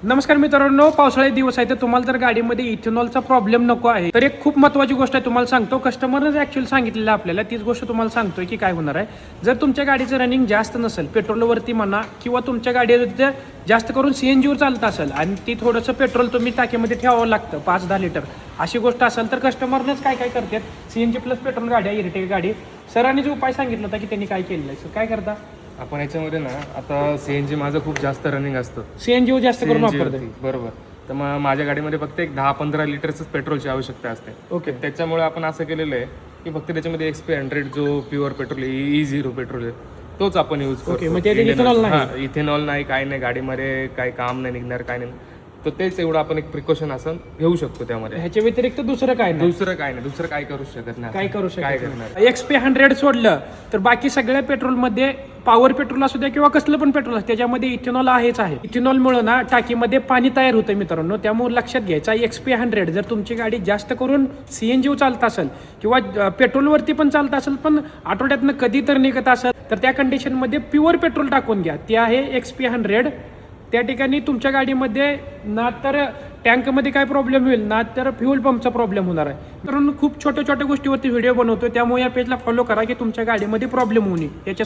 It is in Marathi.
नमस्कार मित्रांनो, पावसाळ्याचे दिवस आहे तर तुम्हाला जर गाडीमध्ये इथेनॉलचा प्रॉब्लेम नको आहे तर एक खूप महत्त्वाची गोष्ट आहे तुम्हाला सांगतो. कस्टमरनेच ॲक्च्युअली सांगितलेलं आपल्याला तीच गोष्ट तुम्हाला सांगतोय की काय होणार आहे. जर तुमच्या गाडीचं रनिंग जास्त नसेल पेट्रोलवरती म्हणा किंवा तुमच्या गाडीवर जास्त करून CNGवर चालत असेल आणि ती थोडंसं पेट्रोल तुम्ही टाकीमध्ये ठेवावं लागतं 5-10 लिटर अशी गोष्ट असेल तर कस्टमरनेच काय करतात CNG प्लस पेट्रोल गाडी आहे इलेक्ट्रिक गाडी. सरांनी जो उपाय सांगितला होता की त्यांनी काय केलेलं आहे. सर काय करता आपण याच्यामध्ये ना आता CNG माझं खूप जास्त रनिंग असतं. CNG जास्त करून CNG वापरतो. वरती, बरोबर. तर मग माझ्या गाडीमध्ये फक्त एक 10-15 लिटरच पेट्रोलची आवश्यकता असते. ओके. त्याच्यामुळे आपण असं केलेलं आहे की फक्त त्याच्यामध्ये XP100 जो प्युअर पेट्रोल E0 पेट्रोल आहे तोच आपण यूज ओके, करतो. मग त्यात इथेनॉल नाही? इथेनॉल नाही, काय नाही, गाडीमध्ये काही काम नाही निघणार, काय नाही. तर तेच एवढं आपण एक प्रिकॉशन असं घेऊ शकतो त्यामध्ये. ह्याच्या व्यतिरिक्त दुसरं काय नाही. दुसरं काय करू शकत नाही. काय करू काय शकत करणार? XP100 सोडलं तर बाकी सगळ्या पेट्रोलमध्ये पॉवर पेट्रोल असू द्या किंवा कसलं पण पेट्रोल असतं त्याच्यामध्ये इथेनॉल आहेच आहे. इथेनॉलमुळे ना टाकीमध्ये पाणी तयार होतं मित्रांनो. त्यामुळे लक्षात घ्यायचा XP100 जर तुमची गाडी जास्त करून CNG चालत असेल किंवा पेट्रोलवरती पण चालत असेल पण आठवड्यातनं कधी तर निघत असेल तर त्या कंडिशनमध्ये प्युअर पेट्रोल टाकून घ्या. ते आहे XP100. त्या ठिकाणी तुमच्या गाडीमध्ये ना तर टँकमध्ये काय प्रॉब्लेम होईल ना तर फ्यूल पंपचा प्रॉब्लेम होणार आहे. कारण खूप छोट्या छोट्या गोष्टीवरती व्हिडिओ बनवतो त्यामुळे या पेजला फॉलो करा की तुमच्या गाडीमध्ये प्रॉब्लेम होऊ नये याच्यासाठी.